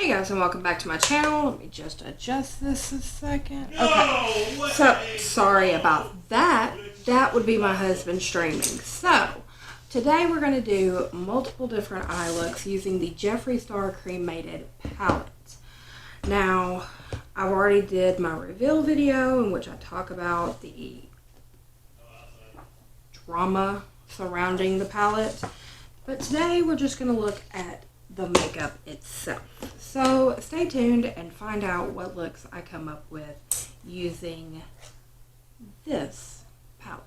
Hey guys, and welcome back to my channel. Let me just adjust this a second. Okay, so sorry about that. That would be my husband streaming. So today we're going to do multiple different eye looks using the Jeffree Star Cremated palette. Now, I've already did my reveal video in which I talk about the drama surrounding the palette, but today we're just going to look at the makeup itself. So stay tuned and find out what looks I come up with using this palette.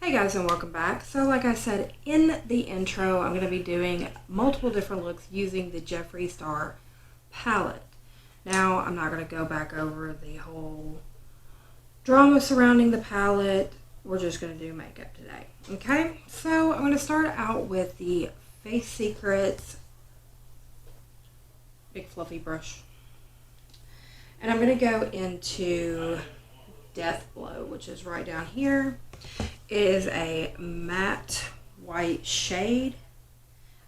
Hey guys, and welcome back. So like I said in the intro, I'm going to be doing multiple different looks using the Jeffree Star palette. Now, I'm not going to go back over the whole drama surrounding the palette. We're just going to do makeup today. Okay, so I'm going to start out with the Face Secrets big fluffy brush. And I'm going to go into Death Blow, which is right down here. It is a matte white shade.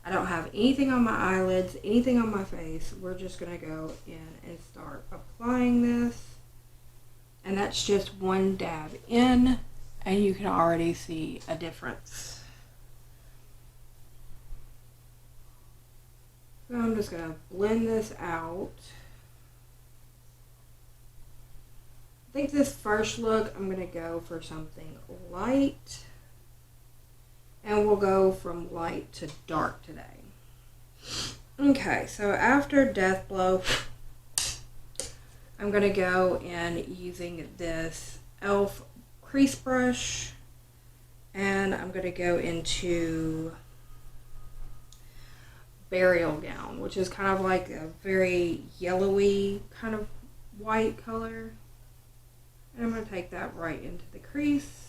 I don't have anything on my eyelids, anything on my face. We're just going to go in and start applying this. And that's just one dab in, and you can already see a difference. So I'm just going to blend this out. I think this first look, I'm going to go for something light. And we'll go from light to dark today. Okay, so after Death Blow, I'm going to go in using this e.l.f. crease brush. And I'm going to go into Burial Gown, which is kind of like a very yellowy kind of white color. And I'm going to take that right into the crease.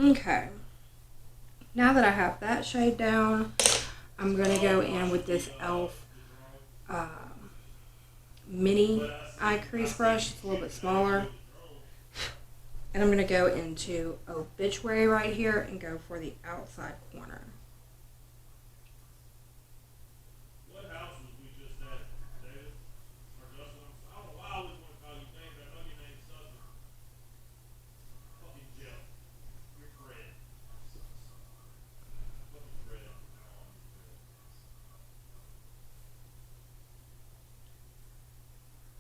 Okay, now that I have that shade down, I'm going to go in with this e.l.f. Mini eye crease brush. It's a little bit smaller. And I'm going to go into Obituary right here and go for the outside corner.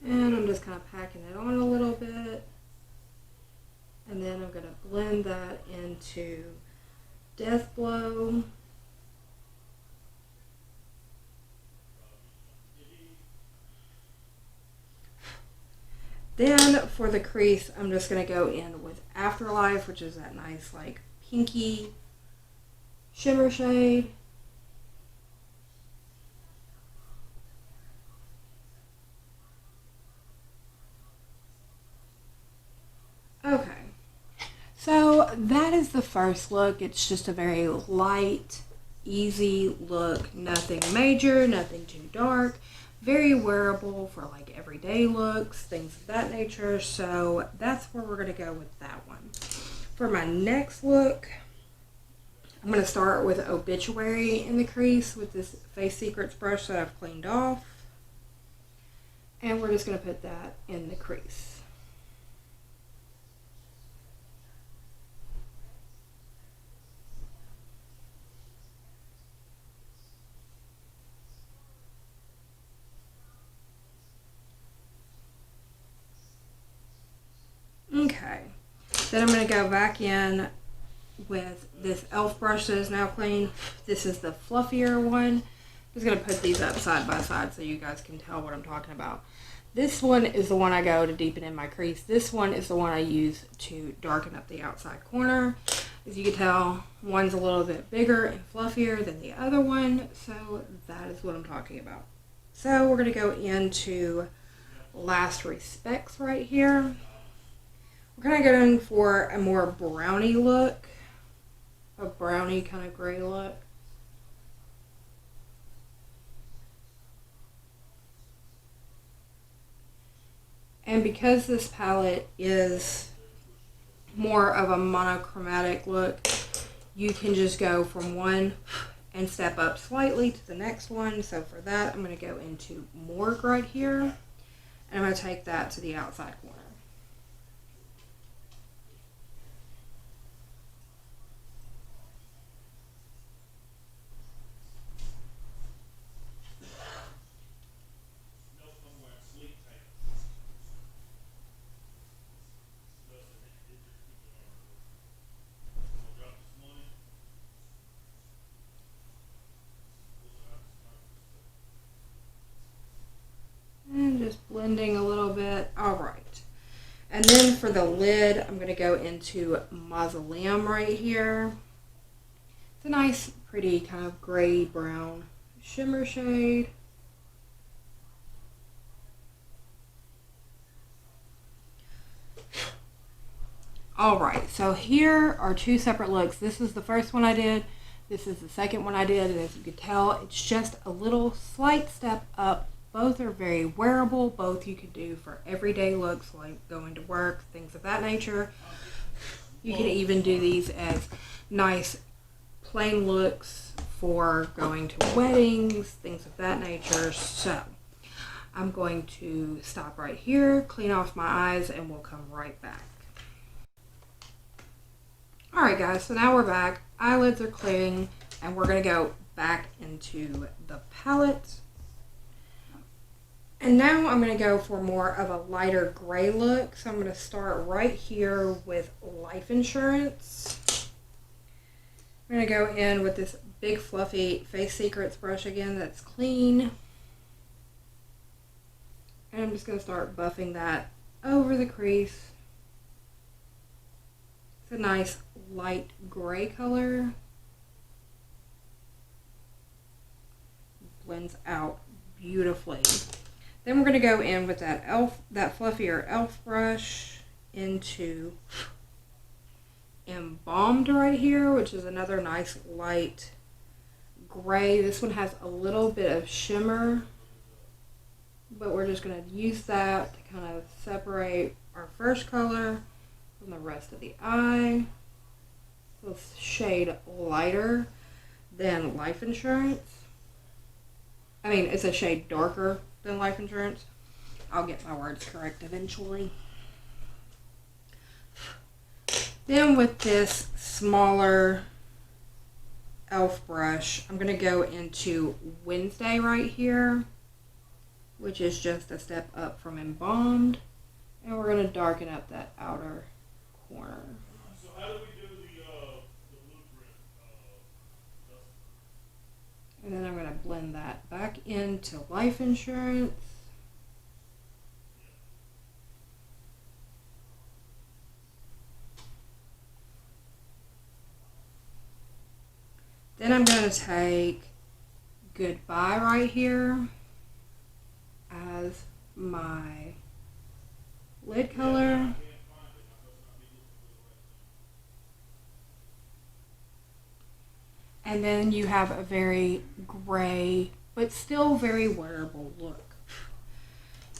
And I'm just kind of packing it on a little bit. And then I'm going to blend that into Death Blow. Then for the crease, I'm just going to go in with Afterlife, which is that nice like pinky shimmer shade. Okay, so that is the first look. It's just a very light, easy look. Nothing major, nothing too dark. Very wearable for like everyday looks, things of that nature. So that's where we're going to go with that one. For my next look, I'm going to start with Obituary in the crease with this Face Secrets brush that I've cleaned off. And we're just going to put that in the crease. Okay, then I'm going to go back in with this e.l.f. brush that is now clean. This is the fluffier one. I'm just going to put these up side by side so you guys can tell what I'm talking about. This one is the one I go to deepen in my crease. This one is the one I use to darken up the outside corner. As you can tell, one's a little bit bigger and fluffier than the other one, so that is what I'm talking about. So we're going to go into Last Respects right here. We're going to go in for a more brownie look. A brownie kind of gray look. And because this palette is more of a monochromatic look, you can just go from one and step up slightly to the next one. So for that, I'm going to go into morgue right here, and I'm going to take that to the outside corner. And just blending a little bit. All right. And then for the lid, I'm going to go into Mausoleum right here. It's a nice, pretty kind of gray brown shimmer shade. All right, so here are two separate looks. This is the first one I did. This is the second one I did. And as you can tell, it's just a little slight step up. Both are very wearable. Both you could do for everyday looks like going to work, things of that nature. You can even do these as nice plain looks for going to weddings, things of that nature. So I'm going to stop right here, clean off my eyes, and we'll come right back. Alright guys, so now we're back. Eyelids are clearing, and we're going to go back into the palette. And now I'm going to go for more of a lighter gray look. So I'm going to start right here with Life Insurance. I'm going to go in with this big fluffy Face Secrets brush again that's clean. And I'm just going to start buffing that over the crease. It's a nice light gray color. Blends out beautifully. Then we're going to go in with that fluffier elf brush into Embalmed right here, which is another nice light gray. This one has a little bit of shimmer, but we're just going to use that to kind of separate our first color from the rest of the eye. So it's a shade lighter than Life Insurance. I mean, it's a shade darker than Life Insurance. I'll get my words correct eventually. Then with this smaller elf brush, I'm going to go into Wednesday right here, which is just a step up from Embalmed. And we're going to darken up that outer corner. So how do we do the blueprint? And then I'm going to blend that back into Life Insurance. Then I'm going to take Goodbye right here as my lid color. And then you have a very gray, but still very wearable look.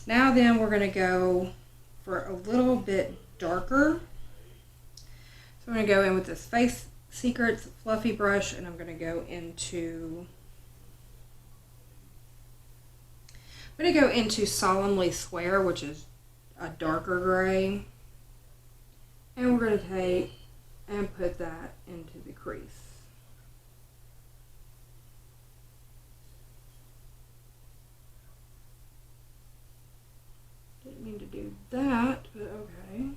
Now then we're going to go for a little bit darker. So I'm going to go in with this Face Secrets fluffy brush, and I'm going to go into Solemnly Swear, which is a darker gray. And we're going to take and put that into the crease. Didn't mean to do that, but okay.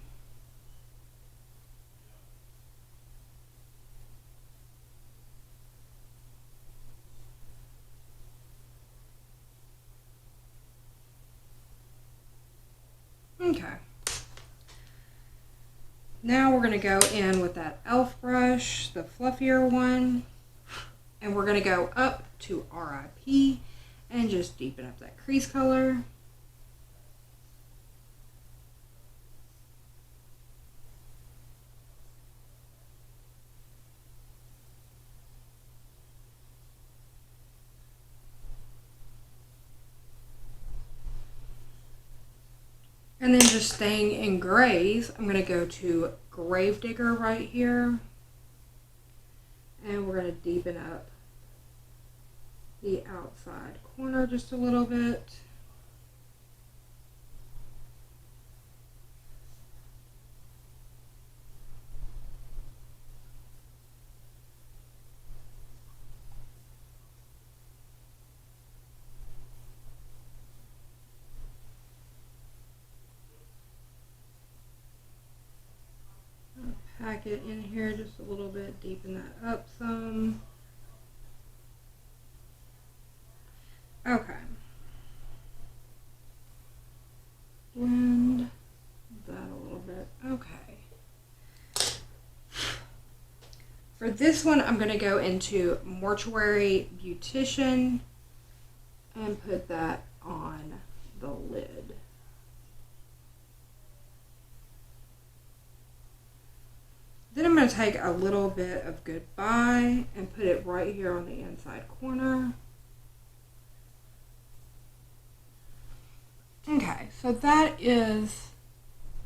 Okay. Now we're going to go in with that elf brush, the fluffier one, and we're going to go up to RIP and just deepen up that crease color. And then just staying in grays, I'm going to go to Gravedigger right here. And we're going to deepen up the outside corner just a little bit. Pack it in here just a little bit, deepen that up some. Okay. Blend that a little bit. Okay. For this one, I'm going to go into Mortuary Beautician and put that on the lid. Then I'm going to take a little bit of Goodbye and put it right here on the inside corner. Okay, so that is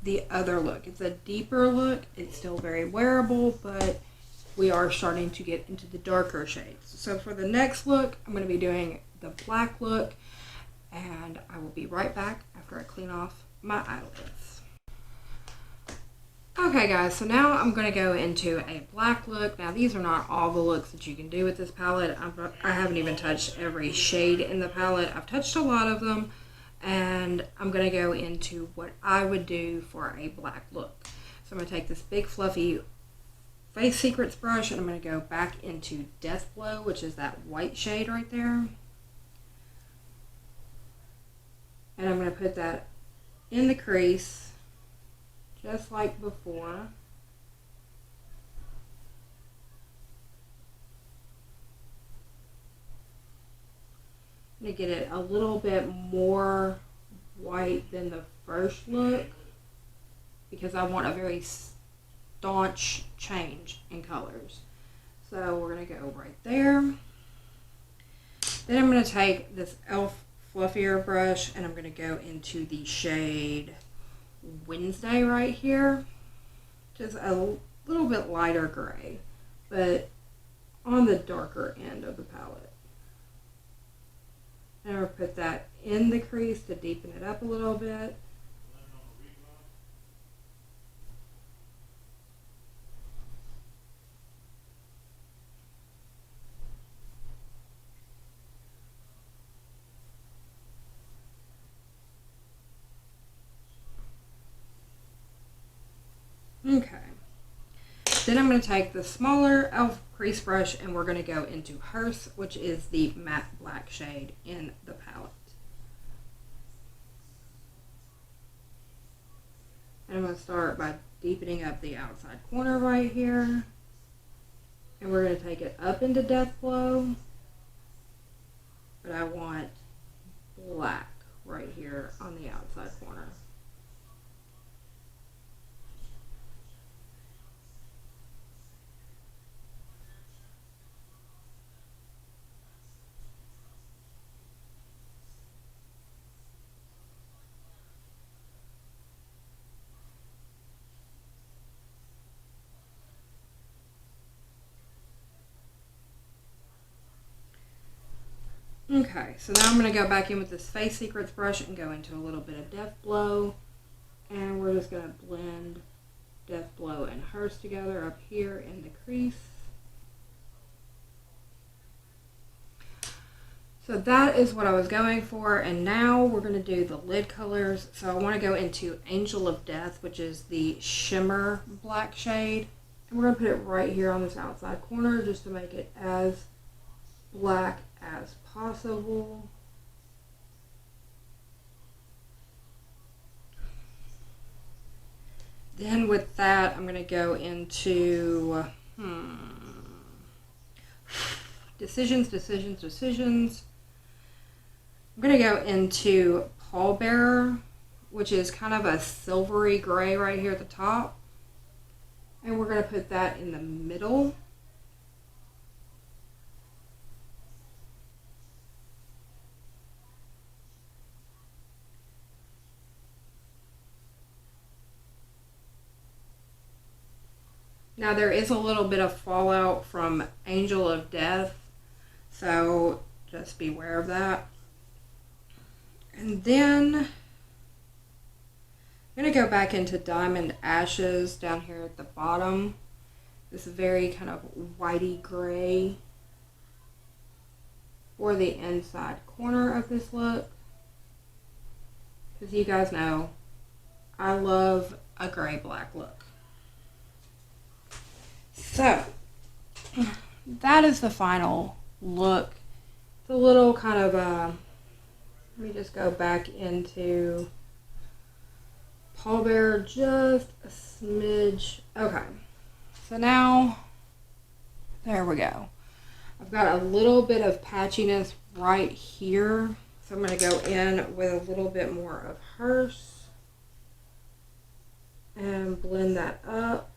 the other look. It's a deeper look. It's still very wearable, but we are starting to get into the darker shades. So for the next look, I'm going to be doing the black look, and I will be right back after I clean off my eyelids. Okay guys, so now I'm going to go into a black look. Now these are not all the looks that you can do with this palette. I haven't even touched every shade in the palette. I've touched a lot of them, and I'm going to go into what I would do for a black look. So I'm going to take this big fluffy Face Secrets brush, and I'm going to go back into Death Blow, which is that white shade right there. And I'm going to put that in the crease, just like before. I'm going to get it a little bit more white than the first look because I want a very staunch change in colors. So we're going to go right there. Then I'm going to take this e.l.f. fluffier brush and I'm going to go into the shade Wednesday right here, just a little bit lighter gray, but on the darker end of the palette. And I'm going to put that in the crease to deepen it up a little bit. Okay. Then I'm going to take the smaller e.l.f. crease brush and we're going to go into Hearse, which is the matte black shade in the palette. And I'm going to start by deepening up the outside corner right here. And we're going to take it up into Death Blow. But I want black right here on the outside corner. Okay, so now I'm going to go back in with this Face Secrets brush and go into a little bit of Death Blow. And we're just going to blend Death Blow and Hearse together up here in the crease. So that is what I was going for, and now we're going to do the lid colors. So I want to go into Angel of Death, which is the shimmer black shade. And we're going to put it right here on this outside corner just to make it as black as possible. Then with that, I'm going to go into decisions. I'm going to go into Pallbearer, which is kind of a silvery gray right here at the top. And we're going to put that in the middle. Now there is a little bit of fallout from Angel of Death, so just beware of that. And then I'm going to go back into Diamond Ashes down here at the bottom. This very kind of whitey gray for the inside corner of this look. Because you guys know, I love a gray black look. So, that is the final look. It's a little kind of, let me just go back into pallbearer just a smidge. Okay, so now, there we go. I've got a little bit of patchiness right here. So I'm going to go in with a little bit more of Hearse and blend that up.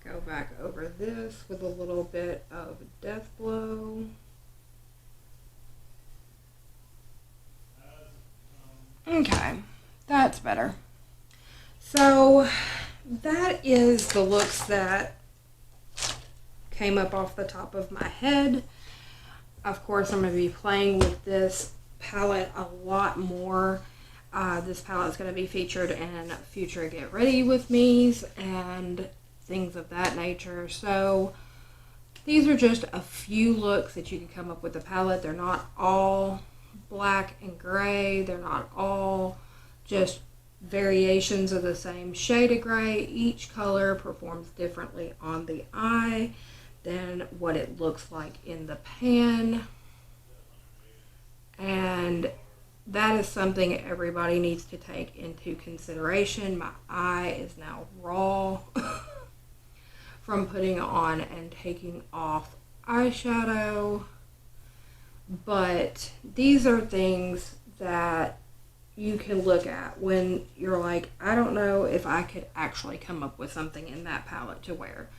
Go back over this with a little bit of Death Blow. Okay, that's better. So that is the looks that came up off the top of my head. Of course, I'm going to be playing with this palette a lot more. This palette is going to be featured in future Get Ready With Me's and things of that nature. So these are just a few looks that you can come up with the palette. They're not all black and gray. They're not all just variations of the same shade of gray. Each color performs differently on the eye than what it looks like in the pan, and that is something everybody needs to take into consideration. My eye is now raw from putting on and taking off eyeshadow, but these are things that you can look at when you're like, I don't know if I could actually come up with something in that palette to wear.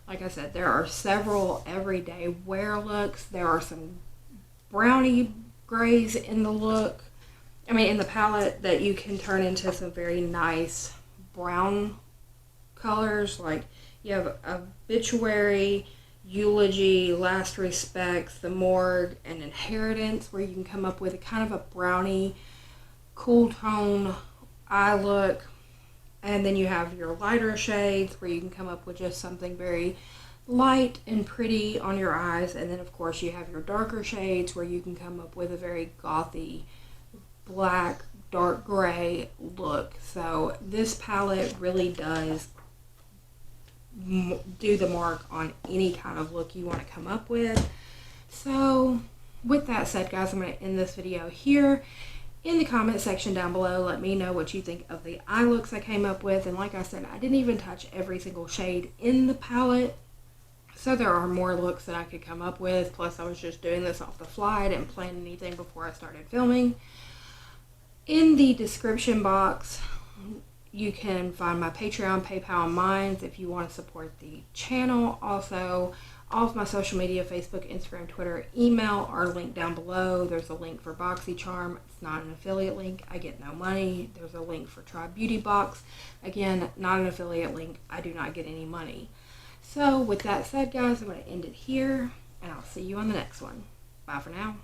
Like I said, there are several everyday wear looks. There are some brownie grays in the look. In the palette that you can turn into some very nice brown colors. Like you have Obituary, Eulogy, Last Respects, The Morgue, and Inheritance, where you can come up with a kind of a brownie, cool tone eye look. And then you have your lighter shades where you can come up with just something very light and pretty on your eyes. And then of course you have your darker shades where you can come up with a very gothy, black, dark gray look. So this palette really does do the mark on any kind of look you want to come up with. So with that said, guys, I'm going to end this video here. In the comment section down below, let me know what you think of the eye looks I came up with. And like I said, I didn't even touch every single shade in the palette. So there are more looks that I could come up with. Plus I was just doing this off the fly. I didn't plan anything before I started filming. In the description box, you can find my Patreon, PayPal, and Minds if you want to support the channel. Also, all of my social media, Facebook, Instagram, Twitter, email are linked down below. There's a link for BoxyCharm. It's not an affiliate link. I get no money. There's a link for Try Beauty Box. Again, not an affiliate link. I do not get any money. So with that said, guys, I'm going to end it here, and I'll see you on the next one. Bye for now.